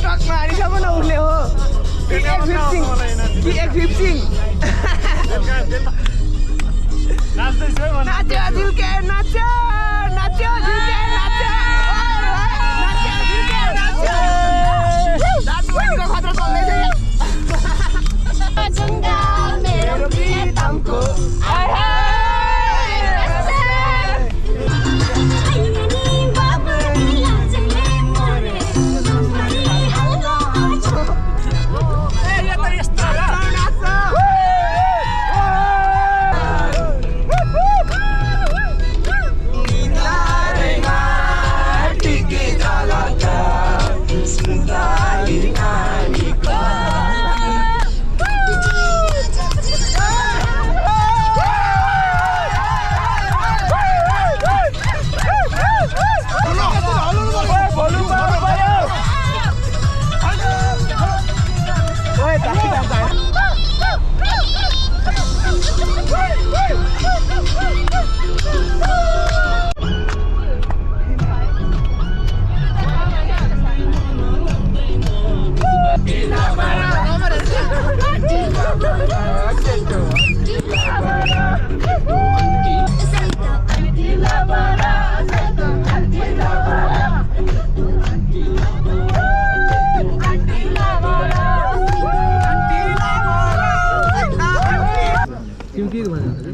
ट्रकमा हानिसम्म न उसले हो कि एक्जिप्सिङ नाच्यो झुल्के नाच्यो नाच्यो झुल्के नाच्यो नाच्यो झुल्के नाच्यो दाजुभाइको खतरा चल्दैछ मेरो प्रियतमको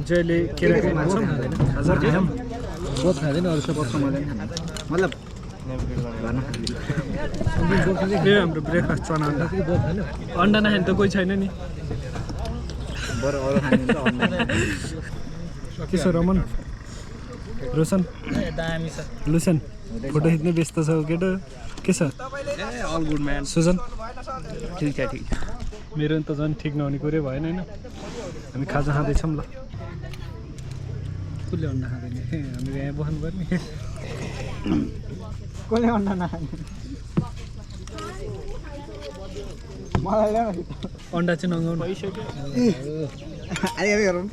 जहिले केराको मान्छौँ हजार खायौँ बहुत खाँदैन अरू सब मतलब ए हाम्रो ब्रेकफास्ट चना अन्डा अन्डा नखाने त कोही छैन नि के छ रमन रोशन लुसन फोटो खिच्ने व्यस्त छ केटो के छ अल गुड म्यान सुजन ठिक छ ठिक मेरो त झन् ठिक नहुने कुरै भएन होइन हामी खाजा खाँदैछौँ ल कसले अन्डा खाँदैन हामी यहाँ बस्नु पर्ने कसले अन्डा नखाने मलाई ल्याउ अन्डा चाहिँ नगाउनु आइहाल्यो गरौँ त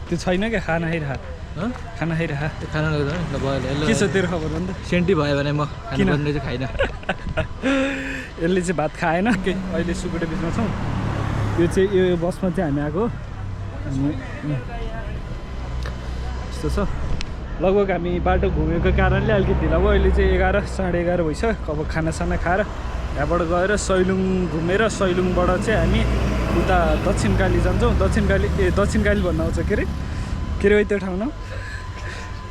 त्यो छैन क्या खाना खाइरह खाना खाइरह खाना के छ तेरो खबर भन्दा सेन्टी भयो भने म किन चाहिँ खाइन यसले चाहिँ भात खाएन के अहिले सुकुटे बिचमा छौँ यो चाहिँ यो बसमा चाहिँ हामी आएको यस्तो छ लगभग हामी बाटो घुमेको कारणले अलिकति ढिला भयो अहिले चाहिँ 11 साढे 11 भइसक्यो अब खानासाना खाएर यहाँबाट गएर सैलुङ घुमेर सैलुङबाट चाहिँ हामी उता दक्षिणकाली जान्छौँ दक्षिणकाली भन्नु आउँछ के अरे त्यो ठाउँ न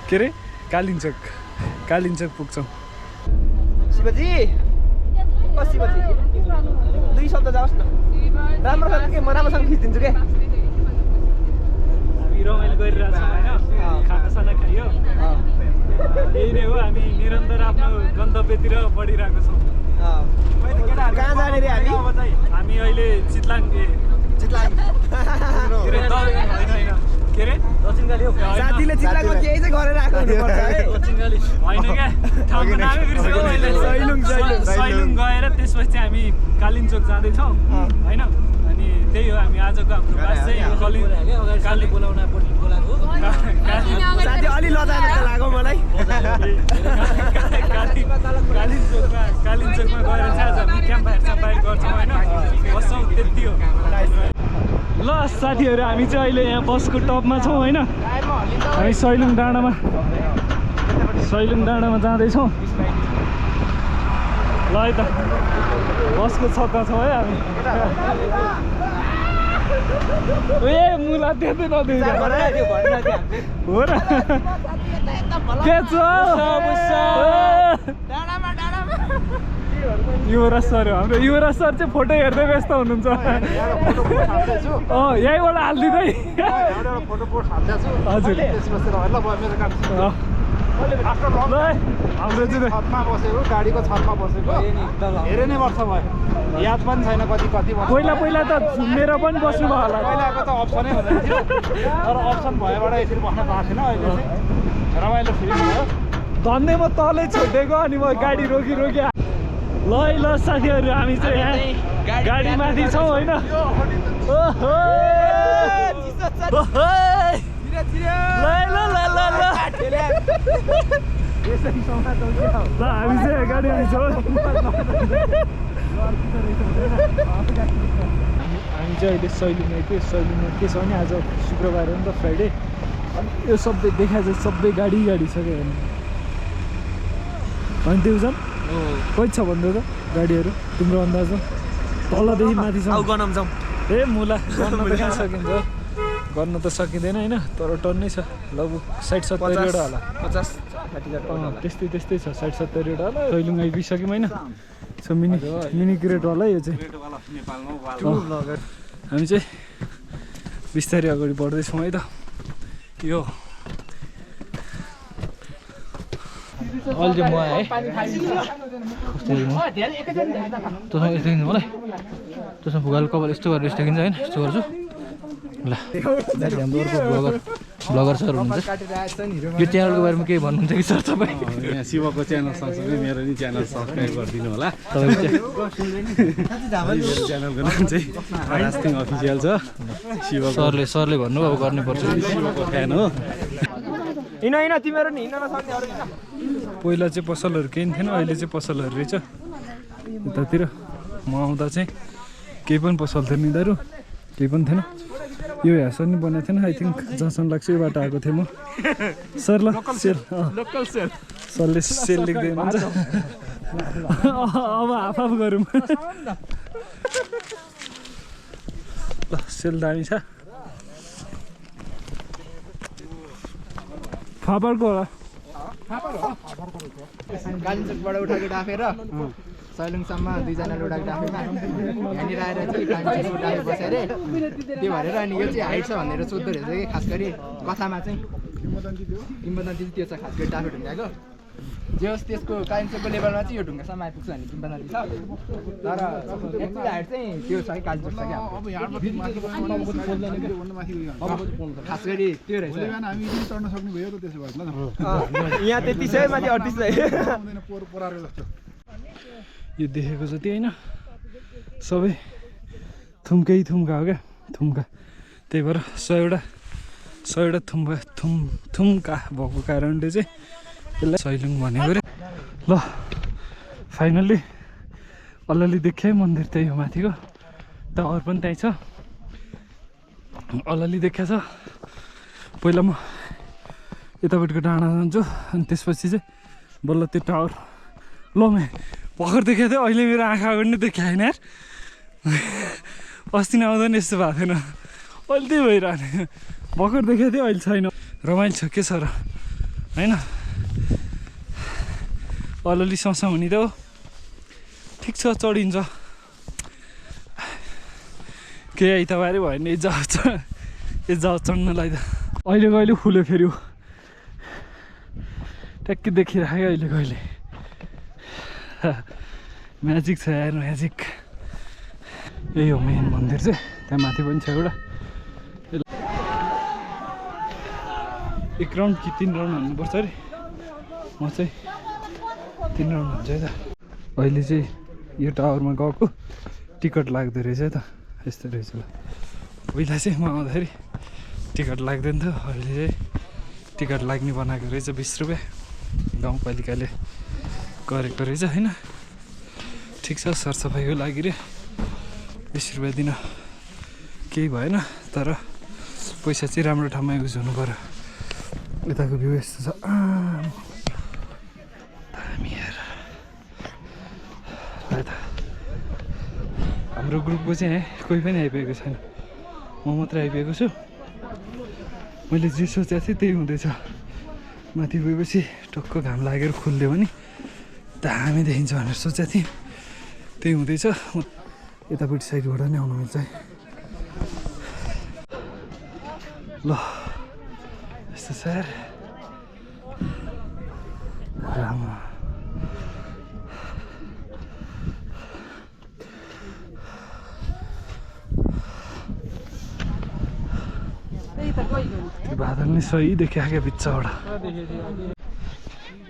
के अरे कालिन्चोक पुग्छौँ शिवजी शिवजी 2 शब्द जाओस् न राम्रोसँग के म राम्रोसँग खिचिदिन्छु के हामी रमाइलो गरिरहेको छौँ होइन खानासाना खाइयो यही नै हो हामी निरन्तर आफ्नो गन्तव्यतिर बढिरहेको छौँ कहाँ जाने रे हामी अहिले चितलाङ के अरे दक्षिणकाली हो साथीले चितलाङमा केही चाहिँ गरेर आएको हुनुपर्छ है दक्षिणकाली होइन क्या ठाउँको नामै बिर्सेको मैले सैलुङ गएर त्यसपछि हामी कालिन्चोक जाँदैछौँ होइन अनि त्यही हो हामी आजको हाम्रो बास चाहिँ काली बोलाउन बोलाएको साथी अलि लजाएर त लाग्यो मलाई कालिन्चोकमा गएर चाहिँ आज हामी क्याम्प फायर गर्छौँ होइन बस्छौँ त्यति हो ल साथीहरू हामी चाहिँ अहिले यहाँ बसको टपमा छौँ होइन हामी सैलुङ डाँडामा जाँदैछौँ ल है त बसको छतमा छौँ है हामी ए मुला त्यतै नदिन्छ हो र के छ युवराज सर हो हाम्रो युवराज सर चाहिँ फोटो हेर्दै व्यस्त हुनुहुन्छ यहीँबाट हालिदिँदै हजुर ल हाम्रो चाहिँ छतमा बसेको गाडीको छतमा बसेको धेरै नै वर्ष भयो याद पनि छैन कति पहिला त झुमेर पनि बस्नु भयो होला पहिलाको त अप्सनै हुँदैन थियो तर अप्सन भएबाट यसरी बस्न पाएको थिएन अहिले चाहिँ रमाइलो फिल भयो धन्दै म तलै छोडेको अनि म गाडी रोकी ल साथीहरू हामी चाहिँ यहाँ गाडी माथि छौँ होइन हामी चाहिँ गाडी माथि छौँ हामी चाहिँ अहिले सैलुङमा के सैलुङमा के छ भने आज शुक्रबार हो नि त फ्राइडे अनि यो सबै देखा चाहिँ सबै गाडी छ क्या होइन देउजन कति छ भन्दै त गाडीहरू तिम्रो अन्दाजमा तलदेखि माथि छ ए मुला गर्न त कहाँ सकिन्छ गर्न त सकिँदैन होइन तर टन्नै छ लगभग 60-70वटा होला 50-60 त्यस्तै छ 60-70वटा होला सैलुङ आइपुगिसक्यौँ होइन मिनी क्रेट होला यो चाहिँ हामी चाहिँ बिस्तारै अगाडि बढ्दैछौँ है त यो अहिले चाहिँ म आएँ तँसँग यस्तो देखिन्छ मलाई तँसँग भुगाल कपाल यस्तो गरेर यस्तो देखिन्छ होइन यस्तो गर्छु ल हाम्रो अर्को ब्लगर सर हुनुहुन्छ यो च्यानलको बारेमा केही भन्नुहुन्छ कि सर तपाईँ यहाँ शिवको च्यानल सँगसँगै मेरो नि च्यानल सब्सक्राइब गरिदिनु होला च्यानलको नाम चाहिँ रास्टिङ अफिसियल छ शिव सरले भन्नु अब गर्नुपर्छ शिवको फ्यान हो हिँड तिमीहरू नि हिँड्न नसक्ने अरू किन पहिला चाहिँ पसलहरू केही थिएन अहिले चाहिँ पसलहरू रहेछ यतातिर म आउँदा चाहिँ केही पनि पसल थिएन यिनीहरू केही पनि थिएन यो ह्यासन नि बनाएको थिएन आई थिङ्क जहाँसम्म लाग्छ यो बाटो आएको थिएँ म सर ल सेल लोकल सेल सरले सेल लेख्दै हुनुहुन्छ अब हाफ गरौँ ल सेल दामी छ फापरको होला गालीचोकबाट उठाएको डाफेर सैलुङसम्म दुईजना उठाएको डाफेमा यहाँनिर आएर चाहिँ गालीचोकको डाफे बसेर त्यो भएर अनि यो चाहिँ हाइट छ भनेर सोध्दो रहेछ कि खास गरी कथामा चाहिँ किम्बदन्ती त्यो छ खास गरी डाफे ढुङ्गाको जे होस् त्यसको कालिम्पोङको लेभलमा चाहिँ यो ढुङ्गासम्म आइपुग्छ भने किम्बदन्ती छ तर एक्चुअली हाइट चाहिँ त्यो छ कि कालिम्पोङ छ क्या खास गरी त्यो रहेछ हामी चढ्न सक्ने भयो त त्यसो भए यहाँ 33 है माथि 38 है यो देखेको जति होइन सबै थुम्का हो क्या थुम्का त्यही भएर 100वटा थुम्का भएको कारणले चाहिँ यसलाई सैलुङ भनेको अरे ल फाइनल्ली अलिअलि देखेँ मन्दिर त्यही हो माथिको टावर पनि त्यहीँ छ अलिअलि देखिया छ पहिला म यतापट्टिको डाँडा जान्छु अनि त्यसपछि चाहिँ बल्ल त्यो टावर ल मैं भर्खर देखाएको थिएँ अहिले मेरो आँखा अगाडि नै देखाएँ होइन यार अस्ति नआउँदा नि यस्तो भएको थिएन अहिले त्यही भइरहने भर्खर देखाएको थिएँ अहिले छैन रमाइलो छ के छ र होइन अलिअलि ससा हुने त हो ठिक छ चढिन्छ केही आइतबारै भयो भने जाओ चढ्नलाई त अहिले फुल्यो फेरि ट्याक्कै देखिराख्यो अहिले म्याजिक छ यार म्याजिक यही हो मेन मन्दिर चाहिँ त्यहाँ माथि पनि छ एउटा 1 राउन्ड कि 3 राउन्ड हान्नुपर्छ अरे म चाहिँ 3 राउन्ड हुन्छ है त अहिले चाहिँ यो टावरमा गएको टिकट लाग्दो रहेछ त यस्तो रहेछ ल पहिला चाहिँ म आउँदाखेरि टिकट लाग्दैन थियो अहिले चाहिँ टिकट लाग्ने बनाएको रहेछ 20 रुपियाँ गाउँपालिकाले गरेको रहेछ होइन ठिक छ सरसफाइको लागि रे 20 रुपियाँ दिन केही भएन तर पैसा चाहिँ राम्रो ठाउँमा युज हुनु पर्यो यताको भ्यू यस्तो छ दामी यार हाम्रो ग्रुपको चाहिँ कोही पनि आइपुगेको छैन म मात्रै आइपुगेको छु मैले जे सोचेको थिएँ त्यही हुँदैछ माथि गएपछि टक्क घाम लागेर खुल्यो भने दामी देखिन्छ भनेर सोचेको थिएँ त्यही हुँदैछ म यतापट्टि साइडबाट नै आउनु मिल्छ है ल यस्तो छ यार राम्रो त्यो बादल नै सही देखिया क्या बिचबाट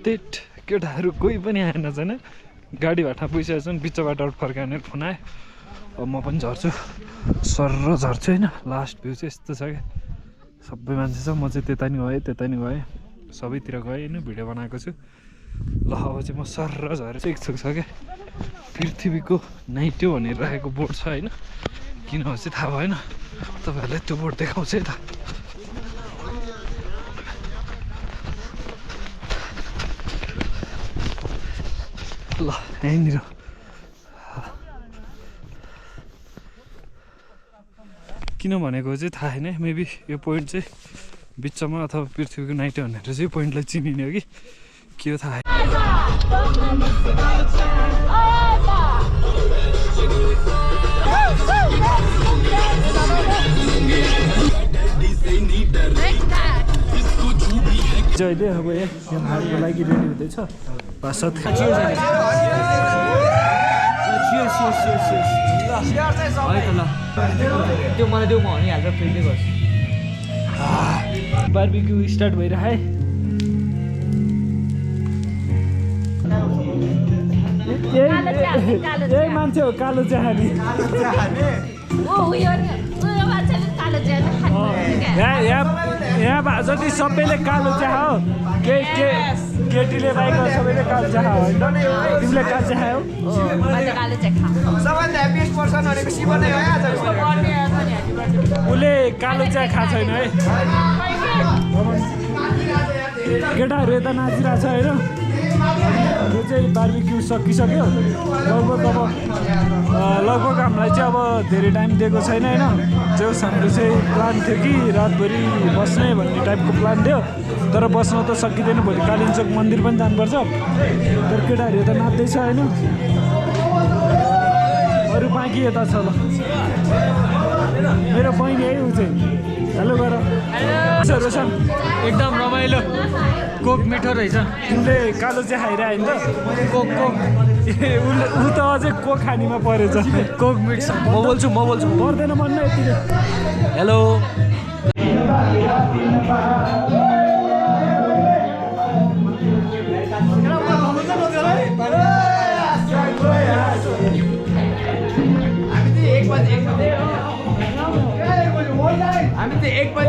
त्यट केटाहरू कोही पनि आएन छैन गाडी भाटा पुगिसकेको छन् बिच बाटोबाट फर्काउने फोन आयो अब म पनि झर्छु सर्र झर्छु होइन लास्ट भ्यू चाहिँ यस्तो छ क्या सबै मान्छे छ म चाहिँ त्यता नि गएँ सबैतिर गएँ होइन भिडियो बनाएको छु ल अब चाहिँ म सर्र झरेर चाहिँ एकछुक छ क्या पृथ्वीको नाइट्यो भनेर राखेको बोर्ड छ होइन किन हो चाहिँ थाहा भएन तपाईँहरूलाई त्यो बोर्ड देखाउँछ है त ल यहीँनिर किन भनेको चाहिँ थाहा छैन मेबी यो पोइन्ट चाहिँ बिचमा अथवा पृथ्वीको नाइट भनेर चाहिँ पोइन्टलाई चिनिने हो कि के हो थाहा अहिले अब यहाँ हालको लागि रेडी हुँदैछ पासात त्यो मलाई देऊ म हनिहाल्छ फ्रीले गर्छु बार्बिक्यू स्टार्ट भइरहे यही मान्छे हो कालो चिया खाने यहाँ जति सबैले कालो चिया हो केटीले बाइक सबैले कालो चिया हो होइन तिमीले कालो चिया हो सबभन्दा ह्याप्पिएस्ट पर्सन भनेको शिव नै हो आज उसले कालो चिया खाएको छैन है केटाहरू यता नाचिरहेको छ होइन यो चाहिँ बार्बिक्यू सकिसक्यो लगभग हामीलाई चाहिँ अब धेरै टाइम दिएको छैन होइन जो हाम्रो चाहिँ प्लान थियो कि रातभरि बस्ने भन्ने टाइपको प्लान थियो तर बस्न त सकिँदैन भोलि कालिम्पोङ मन्दिर पनि जानुपर्छ तर केटाहरू यता नाच्दैछ होइन अरू बाँकी यता छ ल मेरो बहिनी है ऊ चाहिँ हेलो गर रोशन एकदम रमाइलो कोक मिठो रहेछ तिमीले कालो चिया खाइरह्यो नि त कोक ऊ त अझै कोक खानीमा परेछ कोक मिठ छ म बोल्छु पर्दैन भन्नु यतिले हेलो हामी चाहिँ 1 बजी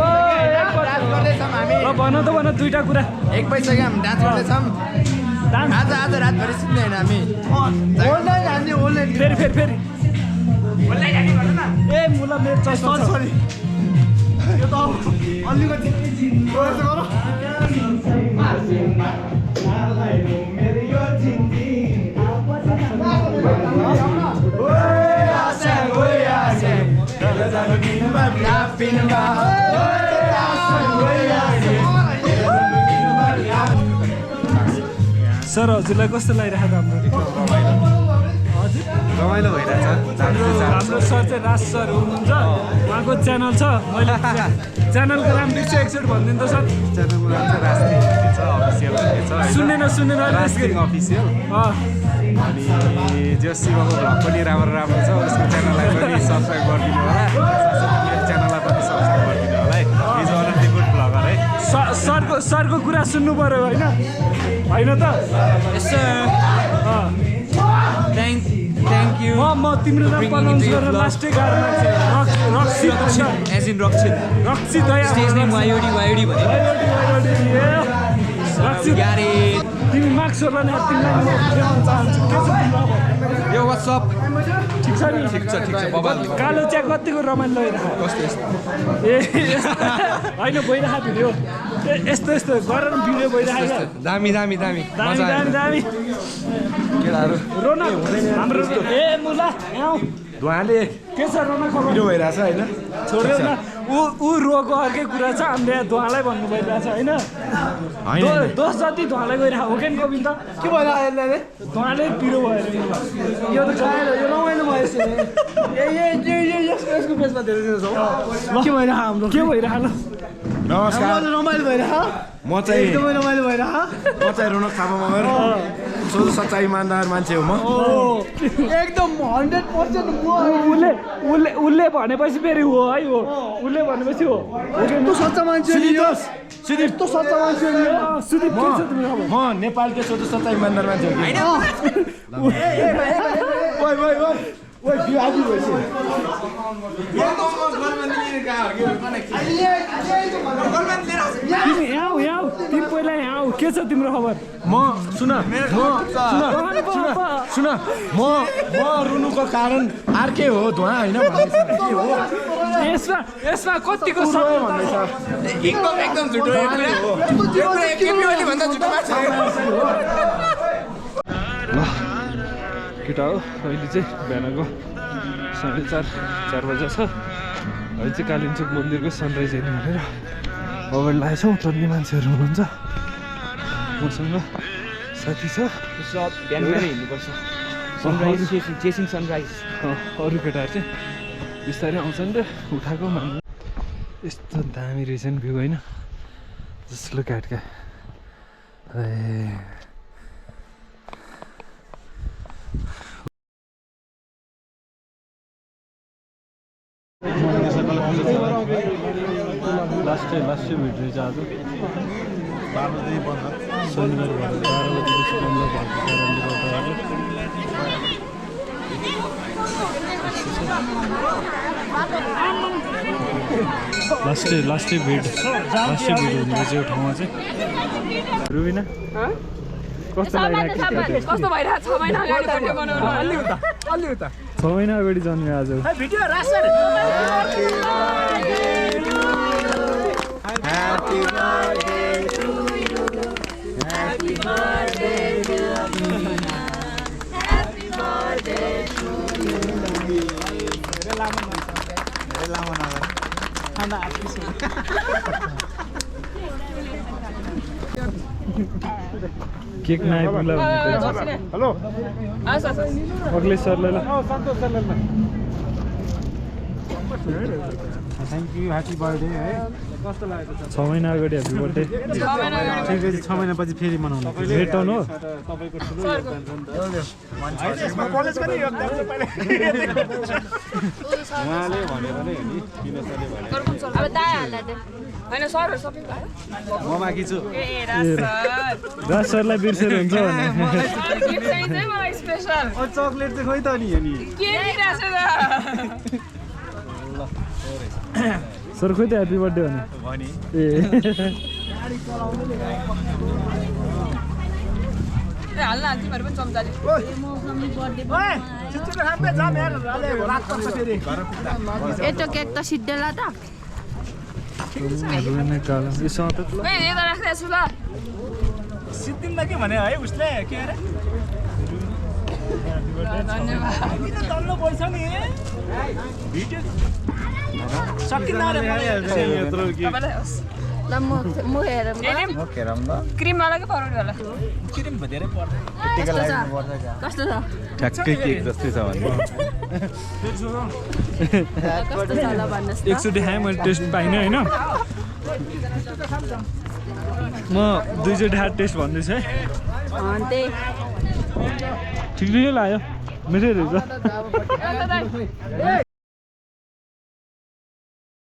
डान्स गर्दैछौँ हामी भन त भन दुईटा कुरा 1 बजीसक्यो हामी डान्स गर्दैछौँ आज रातभरि सुत्ने होइन हामी फेरि ए मुला मेरो चस्मा सरी यो त अलिकति सर हजुरलाई कस्तो लागिरहेको हाम्रो रमाइलो भइरहेछ हाम्रो सर चाहिँ राज सर हुनुहुन्छ उहाँको च्यानल छ मैले च्यानलको नाम बिर्सेँ एकचोटि भनिदिनु त सर च्यानलको नाम चाहिँ राष्ट्रिय छ अफिसियल सुन्दैन अफिसियल अनि जो शिवको भ्लग पनि राम्रो छ उसको च्यानललाई पनि सब्सक्राइब गरिदिनु होला च्यानललाई पनि सब्सक्राइब गरिदिनु होला है is one of the good vlogger है सरको कुरा सुन्नु पर्यो होइन त यसो थ्याङ्क यू म तिम्रो नाम प्रनाउन्स गरेर लास्टै गाह्रो लाग्छ रक्सित स्टेज नेम वायोडी भने तिमी मार्क्सहरूलाई नै तिमीलाई म देखाउन चाहन्छु के छ यो वाट्सएप ठिक छ नि ठिक छ कालो चिया कतिको रमाइलो ए होइन भइरहेको भिडियो यस्तो गरेर भिडियो भइरहेको दामी केटाहरू रोना हाम्रो ए मुला आऊ धुवाले के छ रोना खबर भइरहेछ होइन छोड्यो न ऊ रोको अर्कै कुरा छ हामीले यहाँ धुवालाई भन्नु भइरहेछ होइन दोष जति धुवालाई गइरहेको हो कि कवि त के भइरहेको धुवाले पिरो भएर यो त गाएर यो रमाइलो भयो यसको पेजमा धेरै छ के भइरहेको हाम्रो के भइरहेको नमस्कार रमाइलो भइरह म चाहिँ रमाइलो भइरह रोनक थापा मगर सोझो सच्चा इमान्दार मान्छे हो म एकदम 100% उसले भनेपछि फेरि हो है हो उसले भनेपछि हो यस्तो सच्चा मान्छे नि यो यस्तो सच्चा मान्छे नि सुदीप के छ तिम्रो खबर म नेपालकै सोझो सच्चा इमान्दार मान्छे हो ओइ बिहाजी भएछ तिमी यहाँ तिमी पहिला यहाँ आऊ के छ तिम्रो खबर सुन म रुनुको कारण अर्कै हो धुवा होइन भन्दैछ के हो यसमा कतिको एकदम झुटो भन्दा झुटो मान्छ केटा हो अहिले चाहिँ बिहानको 4:30 बजे छ अहिले चाहिँ कालिम्पोङ मन्दिरको सनराइज हेर्नु भनेर अगाडि लागेको छौँ टन्ने मान्छेहरू हुनुहुन्छ मसँग साथी छ अरू केटाहरू चाहिँ बिस्तारै आउँछन् र उठाएको मान्नु यस्तो दामी रहेछ नि भ्यू होइन जसलो काटका लास्ट भिडियो चाहिँ आज शनिबार भएर 12 बजीदेखि बन्द भएको कारणले गर्दा लास्टै भिड हुने रहेछ यो ठाउँमा चाहिँ रुबिना कस्तो कस्तो भइरहेको 6 महिना अगाडि भिडियो बनाउनु अलि उता 6 महिना अगाडि जन्म्यो आज video रासर Happy birthday to you. Happy birthday to you. Happy birthday to you. Very long one. Handa artist. Cake नआइपुग्ला भन्ने हेलो अग्ले सरलाई ल सन्तोष सरलाई थ्याङ्क यू ह्याप्पी बर्थडे है कस्तो लागेको छ 6 महिना अगाडि ह्याप्पी बर्थडे ठिकै छ 6 महिनापछि फेरि मनाउनु भेटौँ हो तपाईँको ठुलो योगदान छ नि त कलेज पनि योगदान छ पहिले उहाँले भनेर नै हो नि किन सरले भने अब दाइहरुलाई दे हैन सरहरु सबै भयो म बाँकी छु ए राज राज सरलाई बिर्सेर हुन्छ भने गिफ्ट चाहिन्छ मलाई स्पेशल ओ चकलेट चाहिँ खोइ त नि नि के दिइराछ त सर खोइ त ह्याप्पी बर्थडे भने ए हाल्न तिमीहरु पनि चम्चाले यस्तो केक त सिद्धेला त कालो यसमा त ए यता राख्दै छु ल सिद्धिममा के भने है उसले के अरे धन्यवाद तल्लो पैस नि भिडियो सकिँदा रे यत्रो के ल म हेरौँ क्रिम वाला कि परोडी वाला क्रिम धेरै पर्दैन कस्तो छ ठ्याक्कै केक जस्तै छ भने कस्तो छ ल भन्नुहोस् त एकचोटि खाएँ मैले टेस्ट पाइनँ होइन म दुईचोटि हात टेस्ट भन्दैछु है त्यही ठिकै लाग्यो मिठै रहेछ